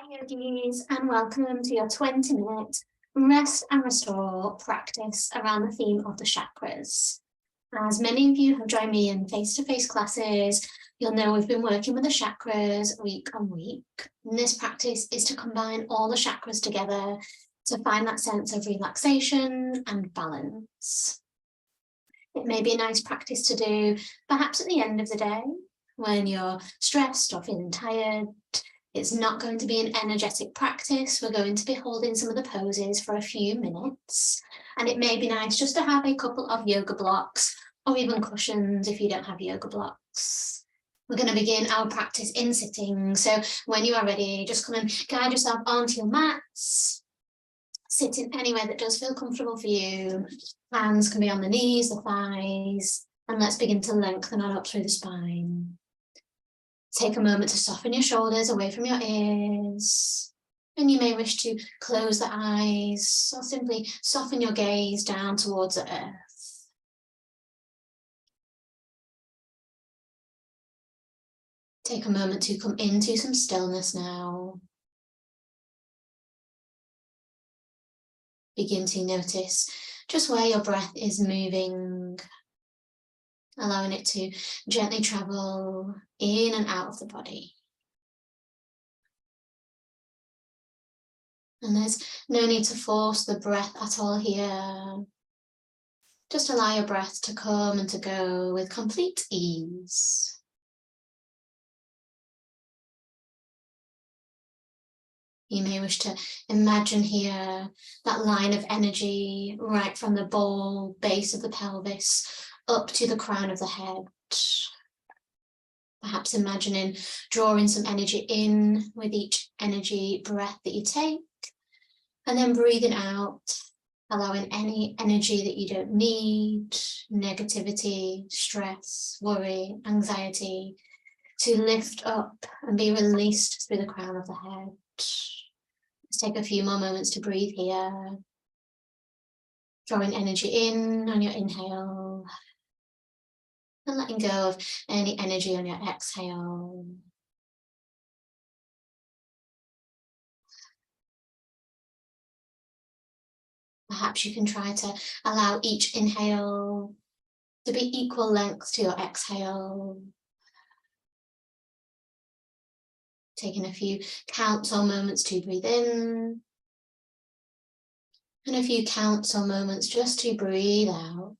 Hi yogis, and welcome to your 20-minute rest and restore practice around the theme of the chakras. As many of you have joined me in face-to-face classes, you'll know we've been working with the chakras week on week. And this practice is to combine all the chakras together to find that sense of relaxation and balance. It may be a nice practice to do perhaps at the end of the day when you're stressed or feeling tired. It's not going to be an energetic practice. We're going to be holding some of the poses for a few minutes. And it may be nice just to have a couple of yoga blocks or even cushions if you don't have yoga blocks. We're going to begin our practice in sitting. So when you are ready, just come and guide yourself onto your mats. Sit in anywhere that does feel comfortable for you. Hands can be on the knees, the thighs, and let's begin to lengthen on up through the spine. Take a moment to soften your shoulders away from your ears. And you may wish to close the eyes or simply soften your gaze down towards the earth. Take a moment to come into some stillness now. Begin to notice just where your breath is moving, allowing it to gently travel in and out of the body. And there's no need to force the breath at all here. Just allow your breath to come and to go with complete ease. You may wish to imagine here that line of energy right from the ball base of the pelvis up to the crown of the head. Perhaps imagining drawing some energy in with each energy breath that you take, and then breathing out, allowing any energy that you don't need, negativity, stress, worry, anxiety, to lift up and be released through the crown of the head. Let's take a few more moments to breathe here. Drawing energy in on your inhale and letting go of any energy on your exhale. Perhaps you can try to allow each inhale to be equal length to your exhale. Taking a few counts or moments to breathe in, and a few counts or moments just to breathe out.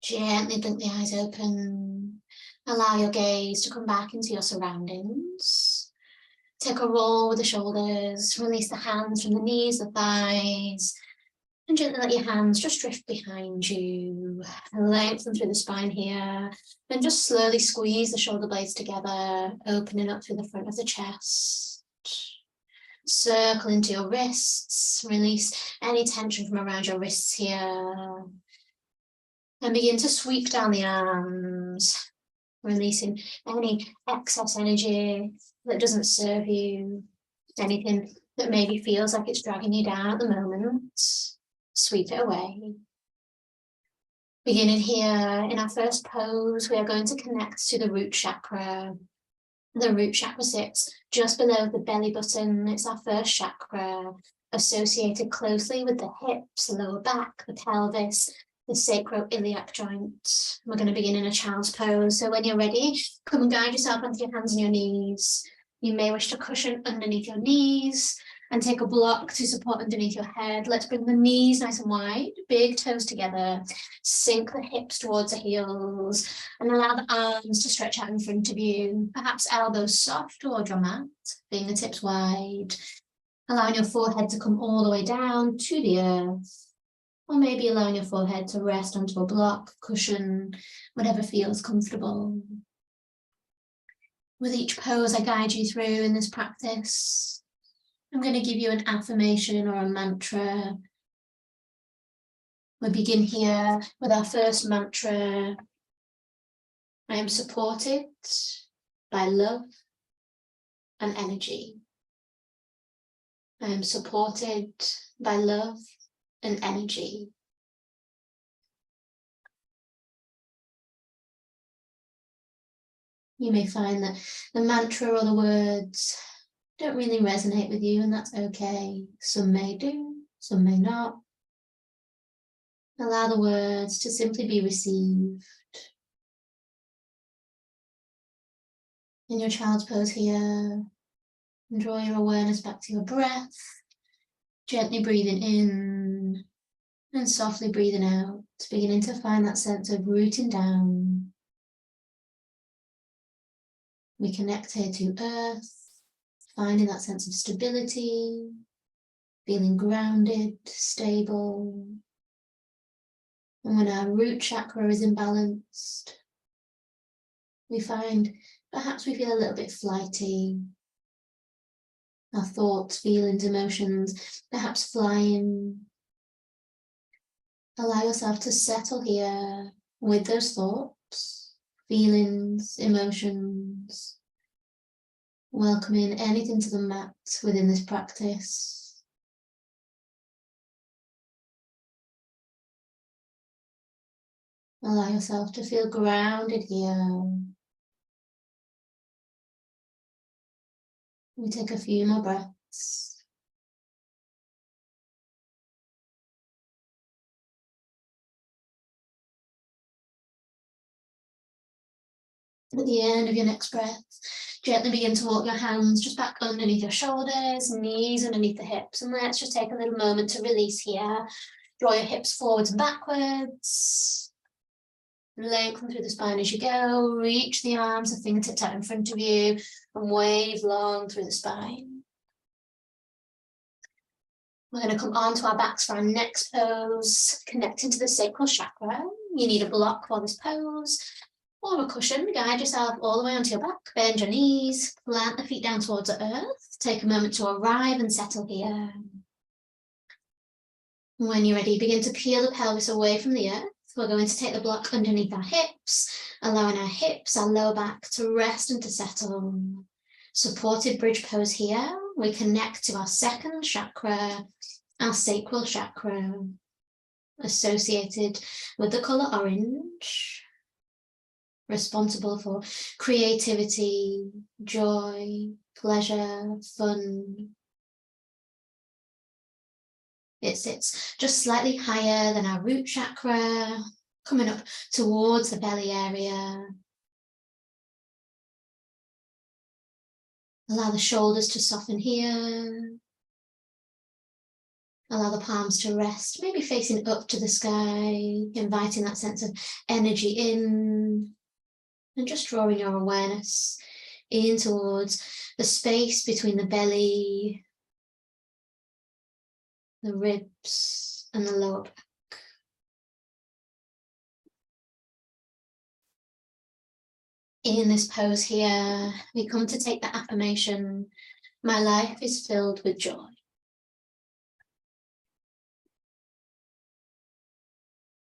Gently blink the eyes open. Allow your gaze to come back into your surroundings. Take a roll with the shoulders. Release the hands from the knees, the thighs, and gently let your hands just drift behind you. Lengthen through the spine here. Then just slowly squeeze the shoulder blades together, opening up through the front of the chest. Circle into your wrists. Release any tension from around your wrists here. And begin to sweep down the arms, releasing any excess energy that doesn't serve you, anything that maybe feels like it's dragging you down at the moment. Sweep it away. Beginning here in our first pose, we are going to connect to the root chakra. The root chakra sits just below the belly button. It's our first chakra, associated closely with the hips, the lower back, the pelvis, the sacroiliac joint. We're going to begin in a child's pose. So when you're ready, come and guide yourself onto your hands and your knees. You may wish to cushion underneath your knees and take a block to support underneath your head. Let's bring the knees nice and wide, big toes together. Sink the hips towards the heels and allow the arms to stretch out in front of you. Perhaps elbows soft toward your mat, fingertips wide. Allowing your forehead to come all the way down to the earth. Or maybe allowing your forehead to rest onto a block, cushion, whatever feels comfortable. With each pose I guide you through in this practice, I'm going to give you an affirmation or a mantra. We begin here with our first mantra. I am supported by love and energy. I am supported by love and energy. You may find that the mantra or the words don't really resonate with you, and that's okay. Some may do, some may not. Allow the words to simply be received. In your child's pose here, draw your awareness back to your breath, gently breathing in and softly breathing out, beginning to find that sense of rooting down. We connect here to earth, finding that sense of stability, feeling grounded, stable. And when our root chakra is imbalanced, we find perhaps we feel a little bit flighty. Our thoughts, feelings, emotions, perhaps flying. Allow yourself to settle here with those thoughts, feelings, emotions, welcoming anything to the mat within this practice. Allow yourself to feel grounded here. We take a few more breaths. At the end of your next breath, gently begin to walk your hands just back underneath your shoulders, knees underneath the hips. And let's just take a little moment to release here. Draw your hips forwards and backwards. Lengthen through the spine as you go. Reach the arms and fingertips out in front of you and wave long through the spine. We're going to come onto our backs for our next pose, connecting to the sacral chakra. You need a block for this pose or a cushion. Guide yourself all the way onto your back. Bend your knees, plant the feet down towards the earth. Take a moment to arrive and settle here. When you're ready, begin to peel the pelvis away from the earth. We're going to take the block underneath our hips, allowing our hips, our lower back to rest and to settle. Supported bridge pose here. We connect to our second chakra, our sacral chakra, associated with the color orange, responsible for creativity, joy, pleasure, fun. It sits just slightly higher than our root chakra, coming up towards the belly area. Allow the shoulders to soften here. Allow the palms to rest, maybe facing up to the sky, inviting that sense of energy in, and just drawing your awareness in towards the space between the belly, the ribs, and the lower back. In this pose here, we come to take the affirmation, my life is filled with joy.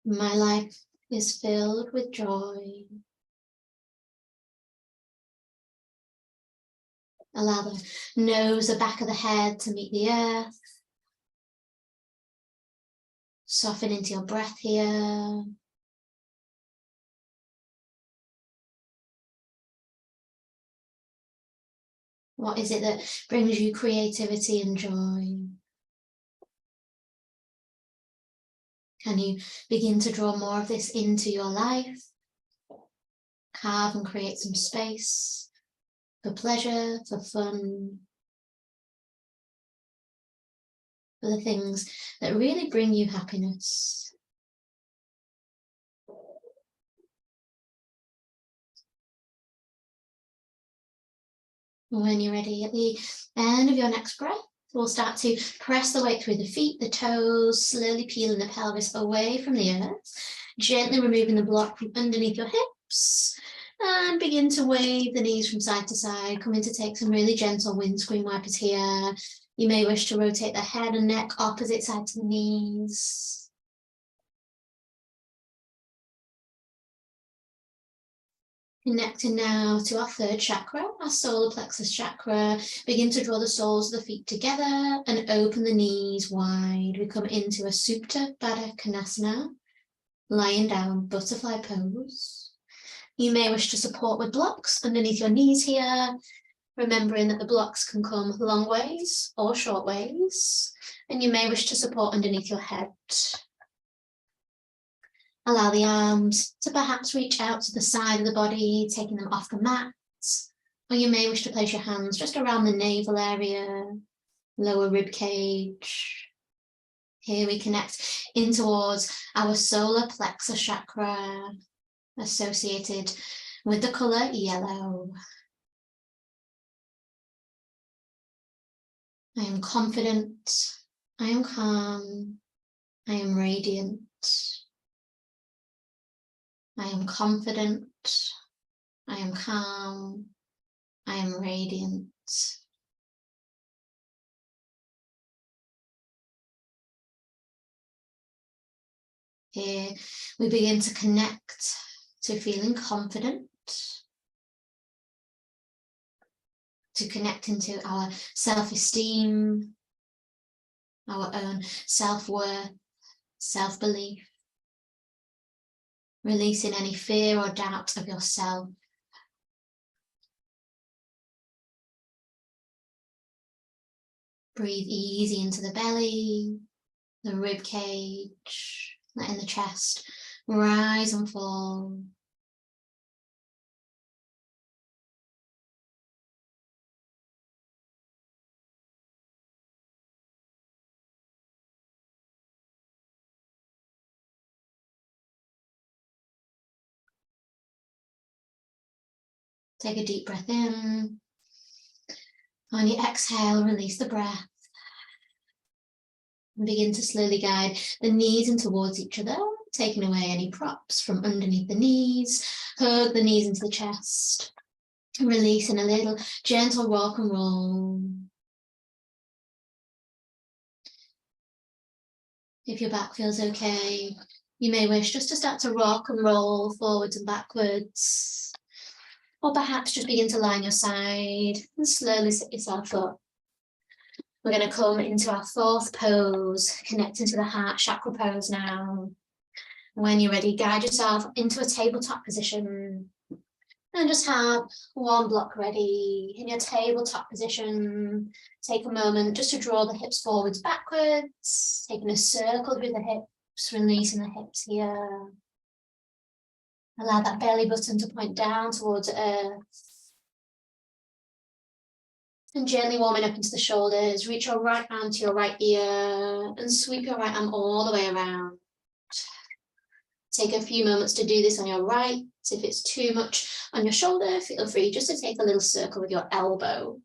My life is filled with joy. Allow the nose, the back of the head to meet the earth. Soften into your breath here. What is it that brings you creativity and joy? Can you begin to draw more of this into your life? Carve and create some space for pleasure, for fun, for the things that really bring you happiness. When you're ready, at the end of your next breath, we'll start to press the weight through the feet, the toes, slowly peeling the pelvis away from the earth, gently removing the block from underneath your hips, and begin to wave the knees from side to side, coming to take some really gentle windscreen wipers here. You may wish to rotate the head and neck opposite side to the knees. Connecting now to our third chakra, our solar plexus chakra. Begin to draw the soles of the feet together and open the knees wide. We come into a Supta Baddha Konasana, lying down, butterfly pose. You may wish to support with blocks underneath your knees here, remembering that the blocks can come long ways or short ways, and you may wish to support underneath your head. Allow the arms to perhaps reach out to the side of the body, taking them off the mat, or you may wish to place your hands just around the navel area, lower rib cage. Here we connect in towards our solar plexus chakra, associated with the colour yellow. I am confident, I am calm, I am radiant. I am confident, I am calm, I am radiant. Here we begin to connect to feeling confident, to connect into our self-esteem, our own self-worth, self-belief, releasing any fear or doubt of yourself. Breathe easy into the belly, the rib cage, letting the chest rise and fall. Take a deep breath in. On your exhale, release the breath. And begin to slowly guide the knees in towards each other, taking away any props from underneath the knees. Hug the knees into the chest. Releasing a little gentle rock and roll. If your back feels okay, you may wish just to start to rock and roll forwards and backwards. Or perhaps just begin to lie on your side and slowly sit yourself up. We're going to come into our fourth pose, connecting to the heart chakra pose now. When you're ready, guide yourself into a tabletop position. And just have one block ready. In your tabletop position, take a moment just to draw the hips forwards, backwards, taking a circle through the hips, releasing the hips here. Allow that belly button to point down towards earth. And gently warming up into the shoulders. Reach your right arm to your right ear and sweep your right arm all the way around. Take a few moments to do this on your right. If it's too much on your shoulder, feel free just to take a little circle with your elbow.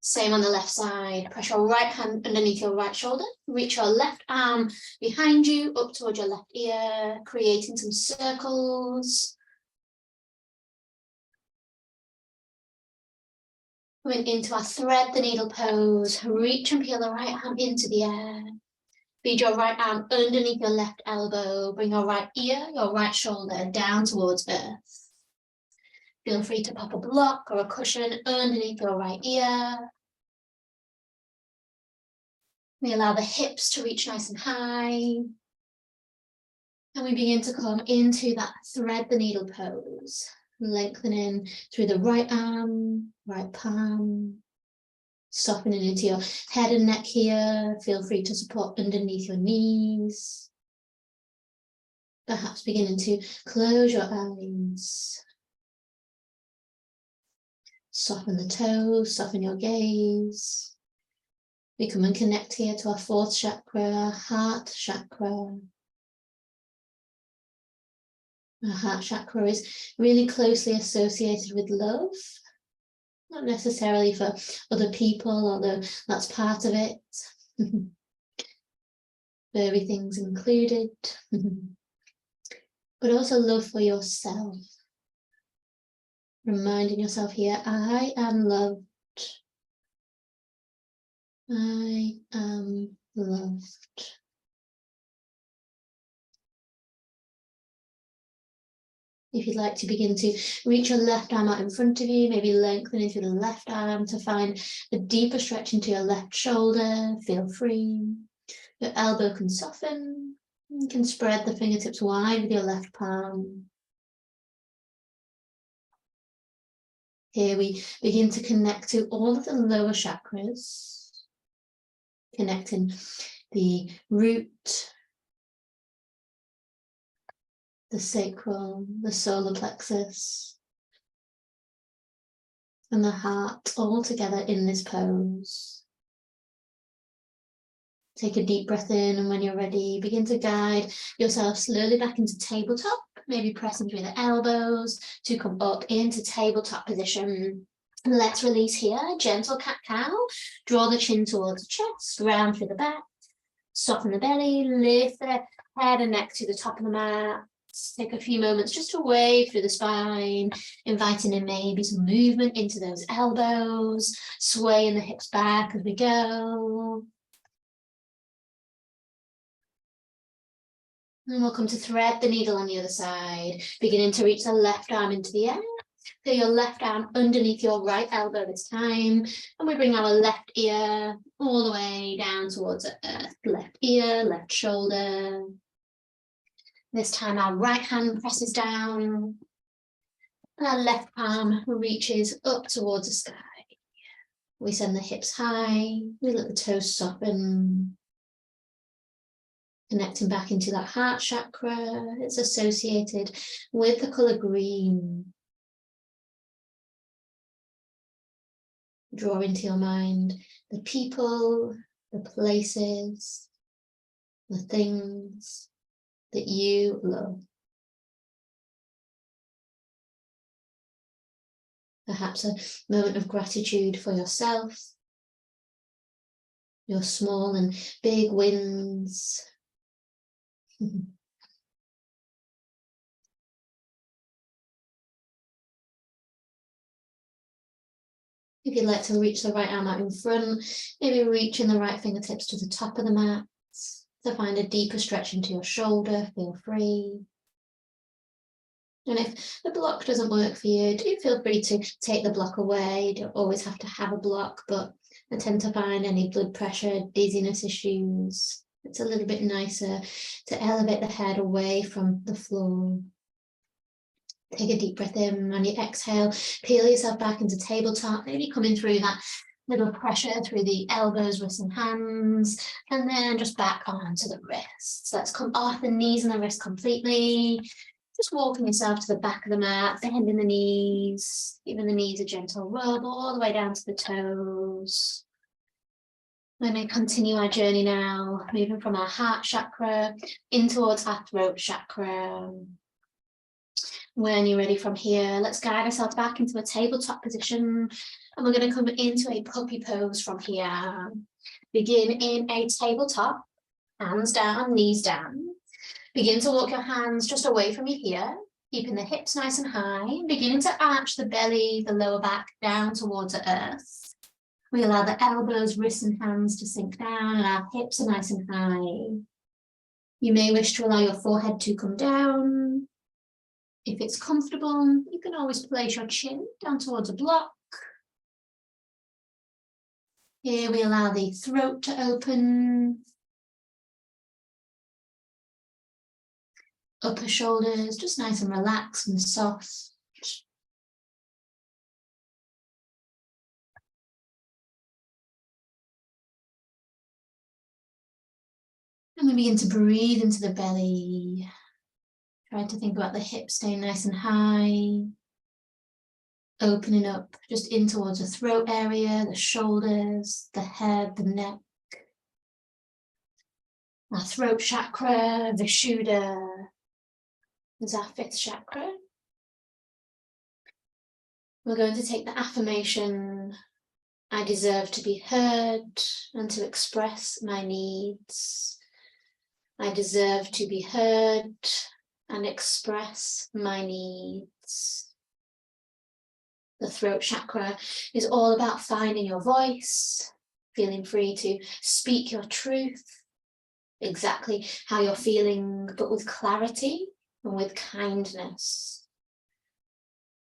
Same on the left side. Press your right hand underneath your right shoulder. Reach your left arm behind you, up towards your left ear, creating some circles. Coming into our thread the needle pose. Reach and peel the right arm into the air. Feed your right arm underneath your left elbow. Bring your right ear, your right shoulder down towards earth. Feel free to pop a block or a cushion underneath your right ear. We allow the hips to reach nice and high. And we begin to come into that thread the needle pose. Lengthening through the right arm, right palm. Softening into your head and neck here. Feel free to support underneath your knees. Perhaps beginning to close your eyes. Soften the toes, soften your gaze. We come and connect here to our fourth chakra, heart chakra. Our heart chakra is really closely associated with love. Not necessarily for other people, although that's part of it. Furry things included. But also love for yourself. Reminding yourself here, I am loved. I am loved. If you'd like to begin to reach your left arm out in front of you, maybe lengthening through the left arm to find a deeper stretch into your left shoulder, feel free. Your elbow can soften. You can spread the fingertips wide with your left palm. Here we begin to connect to all of the lower chakras, connecting the root, the sacral, the solar plexus, and the heart all together in this pose. Take a deep breath in, and when you're ready, begin to guide yourself slowly back into tabletop, maybe pressing through the elbows to come up into tabletop position. Let's release here, gentle cat-cow. Draw the chin towards the chest, round through the back, soften the belly, lift the head and neck to the top of the mat. Take a few moments just to wave through the spine, inviting in maybe some movement into those elbows, swaying the hips back as we go. And we'll come to thread the needle on the other side, beginning to reach the left arm into the air. Feel your left arm underneath your right elbow this time. And we bring our left ear all the way down towards the earth. Left ear, left shoulder. This time our right hand presses down. And our left palm reaches up towards the sky. We send the hips high. We let the toes soften. Connecting back into that heart chakra. It's associated with the colour green. Draw into your mind the people, the places, the things that you love. Perhaps a moment of gratitude for yourself, your small and big wins. If you'd like to reach the right arm out in front, maybe reaching the right fingertips to the top of the mat. To find a deeper stretch into your shoulder, feel free. And if the block doesn't work for you, do feel free to take the block away. You don't always have to have a block, but I tend to find any blood pressure, dizziness issues, it's a little bit nicer to elevate the head away from the floor. Take a deep breath in. On your exhale, peel yourself back into tabletop, maybe coming through that little pressure through the elbows, wrists and hands, and then just back onto the wrists. Let's come off the knees and the wrists completely. Just walking yourself to the back of the mat, bending the knees, giving the knees a gentle rub all the way down to the toes. We're going to continue our journey now, moving from our heart chakra in towards our throat chakra. When you're ready from here, let's guide ourselves back into a tabletop position, and we're going to come into a puppy pose from here. Begin in a tabletop, hands down, knees down. Begin to walk your hands just away from you here, keeping the hips nice and high, beginning to arch the belly, the lower back down towards the earth. We allow the elbows, wrists and hands to sink down, and our hips are nice and high. You may wish to allow your forehead to come down. If it's comfortable, you can always place your chin down towards a block. Here we allow the throat to open. Upper shoulders just nice and relaxed and soft. And we begin to breathe into the belly. Try to think about the hips staying nice and high. Opening up just in towards the throat area, the shoulders, the head, the neck. Our throat chakra, Vishuddha, is our fifth chakra. We're going to take the affirmation, I deserve to be heard and to express my needs. I deserve to be heard and express my needs. The throat chakra is all about finding your voice, feeling free to speak your truth, exactly how you're feeling, but with clarity and with kindness.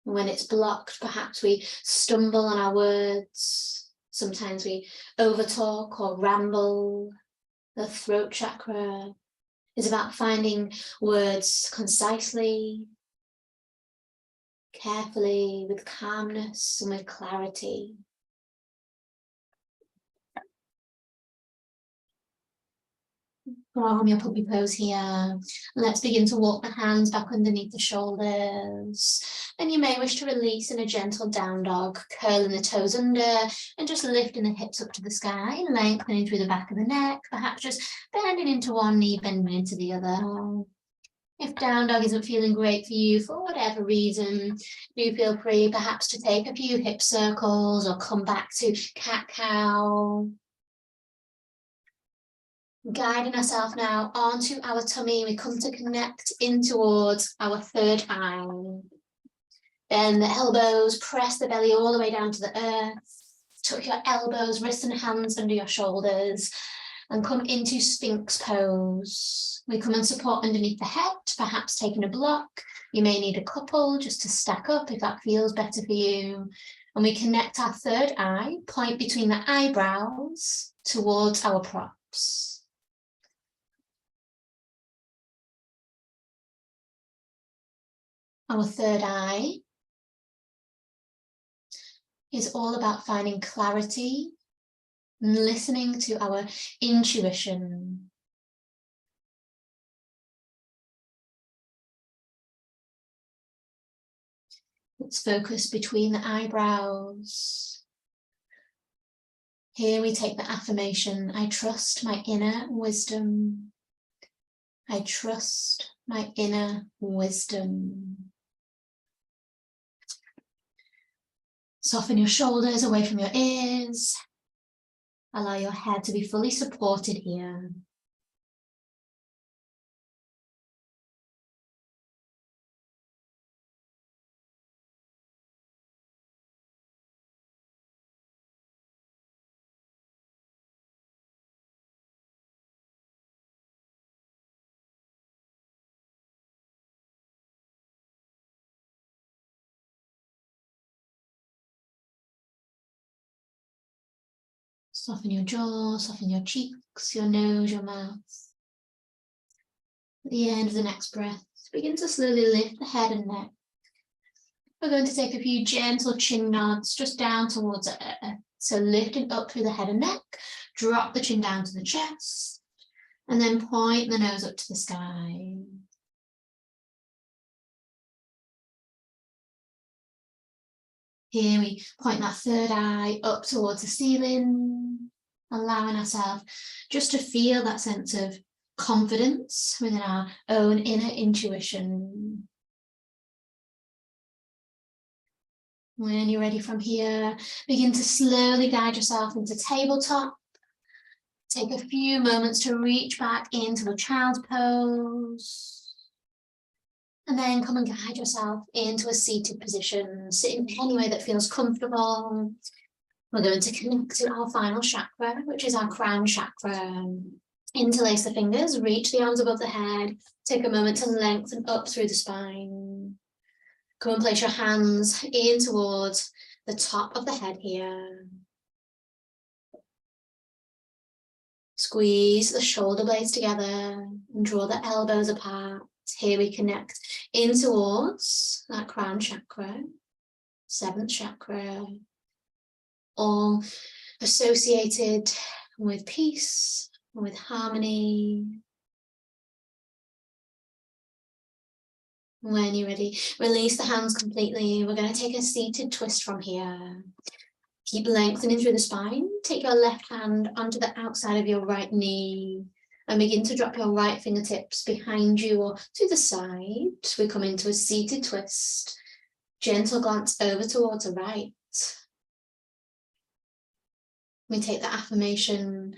When it's blocked, perhaps we stumble on our words. Sometimes we overtalk or ramble. The throat chakra is about finding words concisely, carefully, with calmness and with clarity. From your puppy pose here, let's begin to walk the hands back underneath the shoulders. And you may wish to release in a gentle down dog, curling the toes under and just lifting the hips up to the sky, lengthening through the back of the neck, perhaps just bending into one knee, bending into the other. If down dog isn't feeling great for you for whatever reason, do feel free perhaps to take a few hip circles or come back to cat-cow. Guiding ourselves now onto our tummy, we come to connect in towards our third eye. Bend the elbows, press the belly all the way down to the earth. Tuck your elbows, wrists and hands under your shoulders and come into Sphinx pose. We come and support underneath the head, perhaps taking a block. You may need a couple just to stack up if that feels better for you. And we connect our third eye, point between the eyebrows towards our props. Our third eye is all about finding clarity and listening to our intuition. Let's focus between the eyebrows. Here we take the affirmation, I trust my inner wisdom. I trust my inner wisdom. Soften your shoulders away from your ears. Allow your head to be fully supported here. Soften your jaw, soften your cheeks, your nose, your mouth. At the end of the next breath, begin to slowly lift the head and neck. We're going to take a few gentle chin nods just down towards the earth. So lifting up through the head and neck, drop the chin down to the chest, and then point the nose up to the sky. Here we point that third eye up towards the ceiling, allowing ourselves just to feel that sense of confidence within our own inner intuition. When you're ready from here, begin to slowly guide yourself into tabletop. Take a few moments to reach back into a child's pose. And then come and guide yourself into a seated position, sitting any way that feels comfortable. We're going to connect to our final chakra, which is our crown chakra. Interlace the fingers, reach the arms above the head, take a moment to lengthen up through the spine. Come and place your hands in towards the top of the head here. Squeeze the shoulder blades together and draw the elbows apart. Here we connect in towards that crown chakra, seventh chakra, all associated with peace, with harmony. When you're ready, release the hands completely. We're going to take a seated twist from here. Keep lengthening through the spine. Take your left hand onto the outside of your right knee and begin to drop your right fingertips behind you or to the side. We come into a seated twist. Gentle glance over towards the right. We take the affirmation,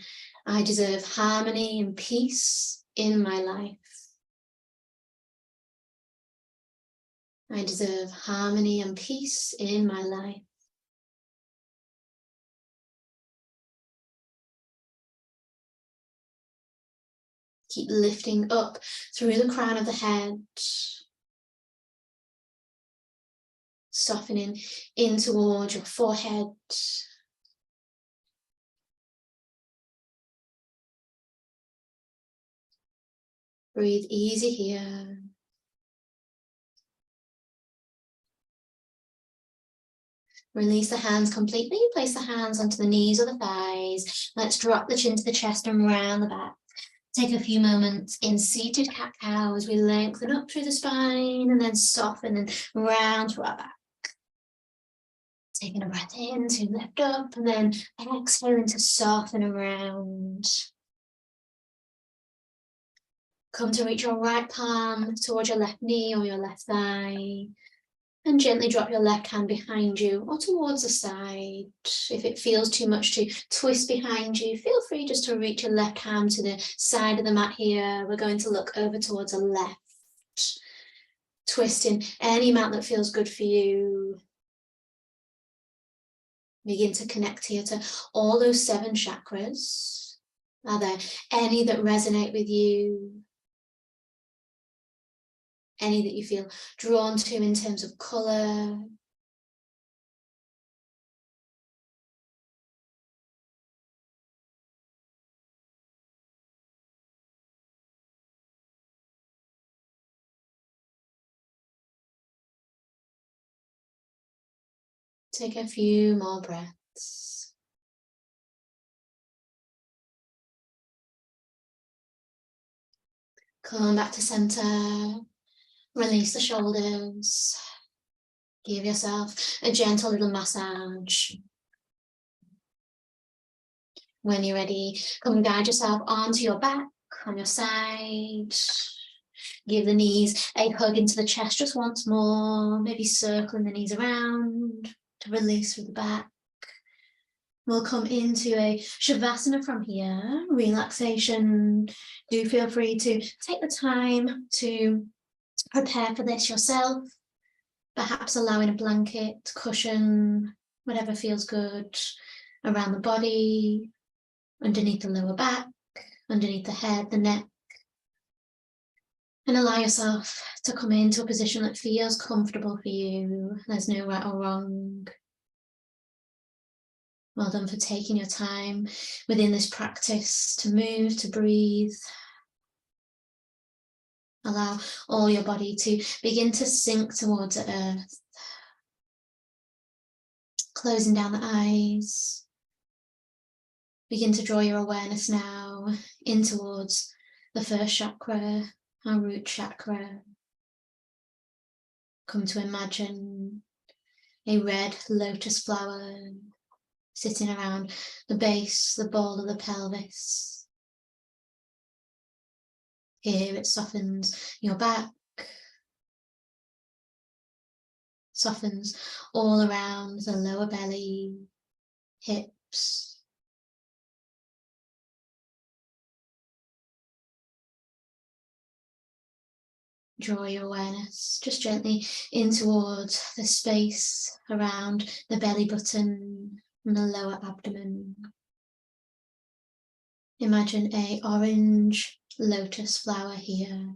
I deserve harmony and peace in my life. I deserve harmony and peace in my life. Keep lifting up through the crown of the head. Softening in towards your forehead. Breathe easy here. Release the hands completely. Place the hands onto the knees or the thighs. Let's drop the chin to the chest and round the back. Take a few moments in seated cat-cow as we lengthen up through the spine and then soften and round to our back. Taking a breath in to lift up and then exhaling to soften around. Come to reach your right palm towards your left knee or your left thigh. And gently drop your left hand behind you or towards the side. If it feels too much to twist behind you, feel free just to reach your left hand to the side of the mat here. We're going to look over towards the left. Twist in any amount that feels good for you. Begin to connect here to all those 7 chakras. Are there any that resonate with you? Any that you feel drawn to in terms of colour? Take a few more breaths. Come back to centre. Release the shoulders. Give yourself a gentle little massage. When you're ready, come and guide yourself onto your back, on your side. Give the knees a hug into the chest just once more, maybe circling the knees around to release through the back. We'll come into a Shavasana from here, relaxation. Do feel free to take the time to prepare for this yourself, perhaps allowing a blanket, cushion, whatever feels good around the body, underneath the lower back, underneath the head, the neck. And allow yourself to come into a position that feels comfortable for you. There's no right or wrong. Well done for taking your time within this practice to move, to breathe. Allow all your body to begin to sink towards the earth. Closing down the eyes. Begin to draw your awareness now in towards the first chakra, our root chakra. Come to imagine a red lotus flower sitting around the base, the ball of the pelvis. Here it softens your back, softens all around the lower belly, hips. Draw your awareness just gently in towards the space around the belly button and the lower abdomen. Imagine an orange lotus flower here.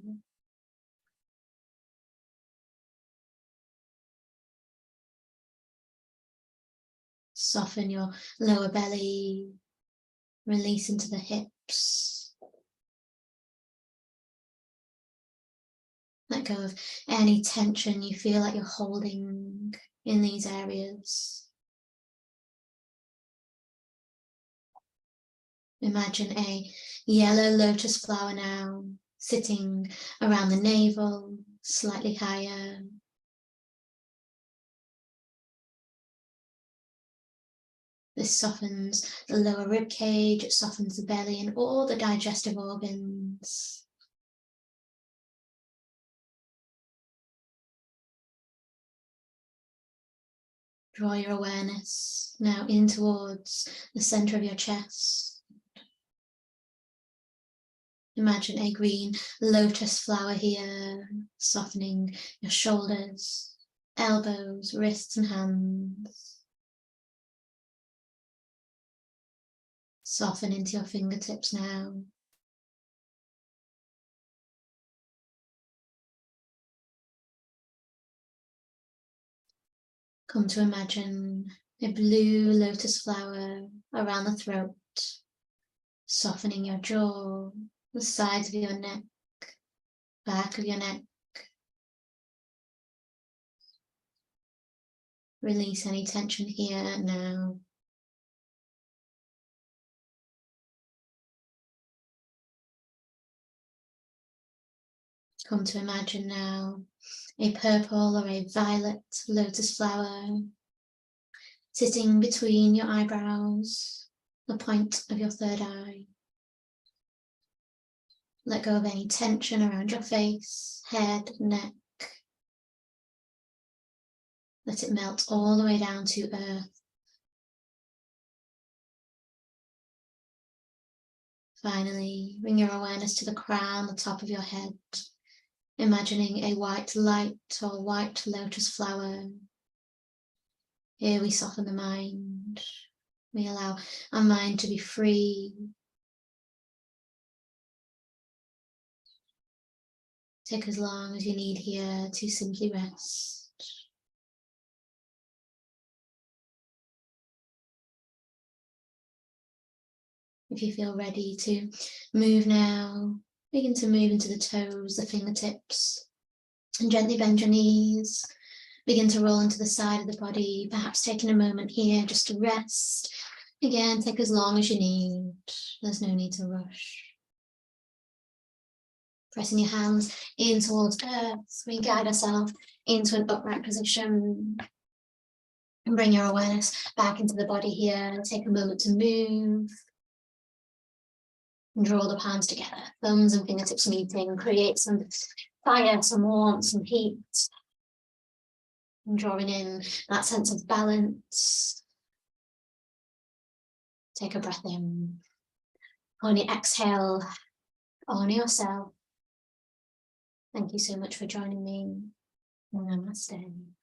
Soften your lower belly, release into the hips. Let go of any tension you feel like you're holding in these areas. Imagine a yellow lotus flower now sitting around the navel, slightly higher. This softens the lower rib cage, it softens the belly and all the digestive organs. Draw your awareness now in towards the center of your chest. Imagine a green lotus flower here, softening your shoulders, elbows, wrists and hands. Soften into your fingertips now. Come to imagine a blue lotus flower around the throat, softening your jaw, the sides of your neck, back of your neck. Release any tension here and now. Come to imagine now a purple or a violet lotus flower sitting between your eyebrows, the point of your third eye. Let go of any tension around your face, head, neck. Let it melt all the way down to earth. Finally, bring your awareness to the crown, the top of your head, imagining a white light or white lotus flower. Here we soften the mind. We allow our mind to be free. Take as long as you need here to simply rest. If you feel ready to move now, begin to move into the toes, the fingertips, and gently bend your knees. Begin to roll into the side of the body, perhaps taking a moment here just to rest. Again, take as long as you need. There's no need to rush. Pressing your hands in towards earth, we guide ourselves into an upright position. And bring your awareness back into the body here. Take a moment to move. And draw the palms together, thumbs and fingertips meeting, create some fire, some warmth, some heat. And drawing in that sense of balance. Take a breath in. On your exhale, honor yourself. Thank you so much for joining me. Namaste.